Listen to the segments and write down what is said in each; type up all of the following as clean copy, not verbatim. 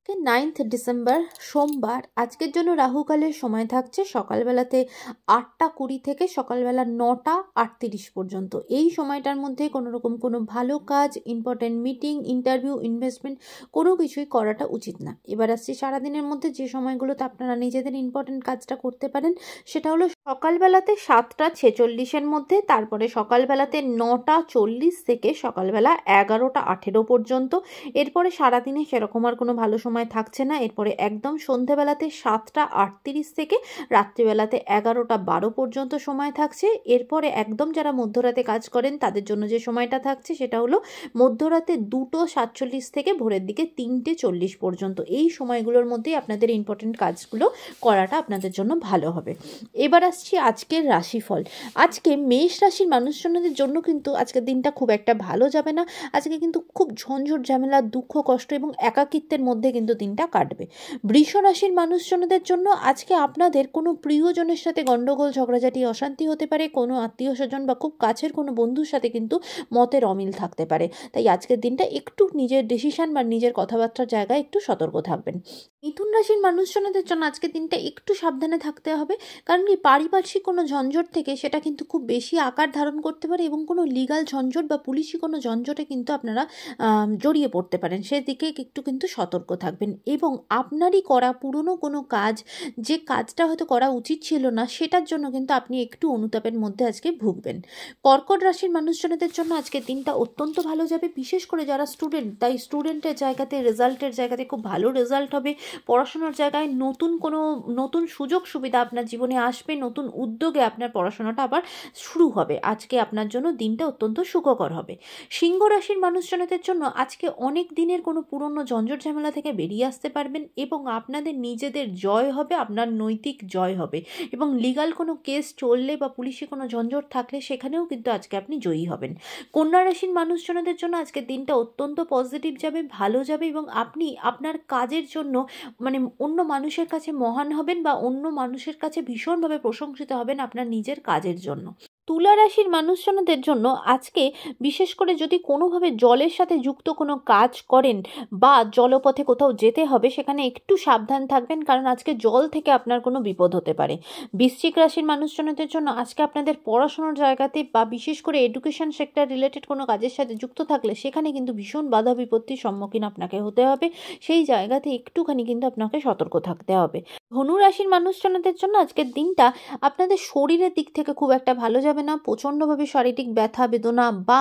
9th December সোমবার। আজকের জন্য রাহুকালের সময় থাকছে সকালবেলাতে 8:20 থেকে সকালবেলা 9:38 পর্যন্ত। এই সময়টার মধ্যে কোনো রকম কোনো ভালো কাজ, ইম্পর্টেন্ট মিটিং, ইন্টারভিউ, ইনভেস্টমেন্ট কোনো কিছুই করাটা উচিত না। এবার আসছি সারাদিনের মধ্যে যে সময়গুলোতে আপনারা নিজেদের ইম্পর্টেন্ট কাজটা করতে পারেন, সেটা হলো সকালবেলাতে 7:46-এর মধ্যে, তারপরে সকালবেলাতে 9:40 থেকে সকালবেলা 11:18 পর্যন্ত। এরপরে সারাদিনে সেরকম আর কোনো ভালো সময় থাকছে না। এরপরে একদম সন্ধেবেলাতে 7:38 থেকে রাত্রিবেলাতে 11:12 পর্যন্ত সময় থাকছে। এরপরে একদম যারা মধ্যরাতে কাজ করেন তাদের জন্য যে সময়টা থাকছে সেটা হলো মধ্যরাতে 2:47 থেকে ভোরের দিকে 3:40 পর্যন্ত। এই সময়গুলোর মধ্যেই আপনাদের ইম্পর্টেন্ট কাজগুলো করাটা আপনাদের জন্য ভালো হবে। এবার আসছি আজকের রাশিফল। আজকে মেষ রাশির মানুষজনদের জন্য কিন্তু আজকের দিনটা খুব একটা ভালো যাবে না। আজকে কিন্তু খুব ঝঞ্ঝট ঝামেলা, দুঃখ কষ্ট এবং একাকিত্বের মধ্যে কিন্তু দিনটা কাটবে। বৃষ রাশির মানুষজনদের জন্য আজকে আপনাদের কোনো প্রিয়জনের সাথে গন্ডগোল, ঝগড়াঝাটি, অশান্তি হতে পারে। কোনো আত্মীয় স্বজন বা খুব কাছের কোনো বন্ধুর সাথে কিন্তু মতের অমিল থাকতে পারে। তাই আজকের দিনটা একটু নিজের ডিসিশন বা নিজের কথাবার্তার জায়গায় একটু সতর্ক থাকবেন। মিথুন রাশির মানুষজনদের জন্য আজকের দিনটা একটু সাবধানে থাকতে হবে, কারণ কি পারিপার্শ্বিক কোনো ঝঞ্ঝট থেকে সেটা কিন্তু খুব বেশি আকার ধারণ করতে পারে এবং কোনো লিগাল ঝঞ্ঝট বা পুলিশি কোনো ঝঞ্ঝটে কিন্তু আপনারা জড়িয়ে পড়তে পারেন। সেদিকে একটু কিন্তু সতর্ক থাকবেন এবং আপনারই করা পুরনো কোনো কাজ, যে কাজটা হয়তো করা উচিত ছিল না, সেটার জন্য কিন্তু আপনি একটু অনুতাপের মধ্যে আজকে ভুগবেন। কর্কট রাশির মানুষজনদের জন্য আজকের দিনটা অত্যন্ত ভালো যাবে, বিশেষ করে যারা স্টুডেন্ট, তাই স্টুডেন্টের জায়গাতে, রেজাল্টের জায়গাতে খুব ভালো রেজাল্ট হবে। পড়াশোনার জায়গায় নতুন সুযোগ সুবিধা আপনার জীবনে আসবে, নতুন উদ্যোগে আপনার পড়াশোনাটা আবার শুরু হবে। আজকে আপনার জন্য দিনটা অত্যন্ত সুখকর হবে। সিংহ রাশির মানুষজনদের জন্য আজকে অনেক দিনের কোনো পুরনো ঝঞ্ঝট ঝামেলা থেকে বেরিয়ে আসতে পারবেন এবং আপনাদের নিজেদের জয় হবে, আপনার নৈতিক জয় হবে এবং লিগাল কোনো কেস চললে বা পুলিশি কোনো ঝঞ্ঝট থাকলে সেখানেও কিন্তু আজকে আপনি জয়ী হবেন। কন্যা রাশির মানুষজনদের জন্য আজকের দিনটা অত্যন্ত পজিটিভ যাবে, ভালো যাবে এবং আপনি আপনার কাজের জন্য অন্য মানুষের কাছে মহান হবেন বা অন্য মানুষের কাছে ভীষণভাবে প্রশংসিত হবেন আপনার নিজের কাজের জন্য। তুলা রাশির মানুষজনদের জন্য আজকে বিশেষ করে যদি কোনোভাবে জলের সাথে যুক্ত কোনো কাজ করেন বা জলপথে কোথাও যেতে হবে, সেখানে একটু সাবধান থাকবেন, কারণ আজকে জল থেকে আপনার কোনো বিপদ হতে পারে। বৃশ্চিক রাশির মানুষজনদের জন্য আজকে আপনাদের পড়াশোনার জায়গাতে বা বিশেষ করে এডুকেশন সেক্টর রিলেটেড কোনো কাজের সাথে যুক্ত থাকলে সেখানে কিন্তু ভীষণ বাধা বিপত্তির সম্মুখীন আপনাকে হতে হবে। সেই জায়গাতে একটুখানি কিন্তু আপনাকে সতর্ক থাকতে হবে। ধনু রাশির মানুষজনদের জন্য আজকের দিনটা আপনাদের শরীরের দিক থেকে খুব একটা ভালো যাবে না। প্রচণ্ডভাবে শারীরিক ব্যথা বেদনা বা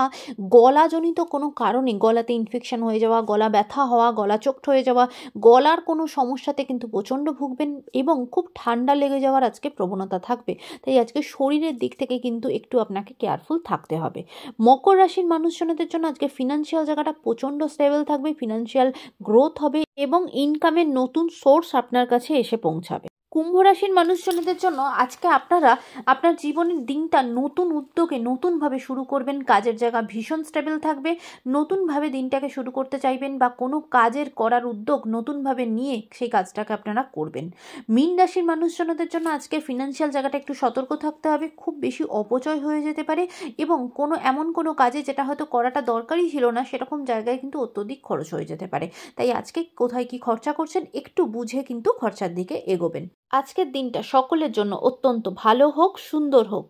গলাজনিত কোনো কারণে গলাতে ইনফেকশন হয়ে যাওয়া, গলা ব্যথা হওয়া, গলা চোখট হয়ে যাওয়া, গলার কোনো সমস্যাতে কিন্তু প্রচণ্ড ভুগবেন এবং খুব ঠান্ডা লেগে যাওয়ার আজকে প্রবণতা থাকবে। তাই আজকে শরীরের দিক থেকে কিন্তু একটু আপনাকে কেয়ারফুল থাকতে হবে। মকর রাশির মানুষজনদের জন্য আজকে ফিনান্সিয়াল জায়গাটা প্রচণ্ড স্টেবল থাকবে, ফিনান্সিয়াল গ্রোথ হবে এবং ইনকামের নতুন সোর্স আপনার কাছে এসে পৌঁছাবে। কুম্ভ রাশির মানুষজনদের জন্য আজকে আপনারা আপনার জীবনের দিনটা নতুন উদ্যোগে নতুনভাবে শুরু করবেন। কাজের জায়গা ভীষণ স্টেবল থাকবে, নতুনভাবে দিনটাকে শুরু করতে চাইবেন বা কোনো কাজের করার উদ্যোগ নতুনভাবে নিয়ে সেই কাজটাকে আপনারা করবেন। মীন রাশির মানুষজনদের জন্য আজকে ফিনান্সিয়াল জায়গাটা একটু সতর্ক থাকতে হবে, খুব বেশি অপচয় হয়ে যেতে পারে এবং এমন কোনো কাজে যেটা হয়তো করাটা দরকারই ছিল না সেরকম জায়গায় কিন্তু অত্যধিক খরচ হয়ে যেতে পারে। তাই আজকে কোথায় কি খরচা করছেন একটু বুঝে কিন্তু খরচার দিকে এগোবেন। আজকের দিনটা সকলের জন্য অত্যন্ত ভালো হোক, সুন্দর হোক।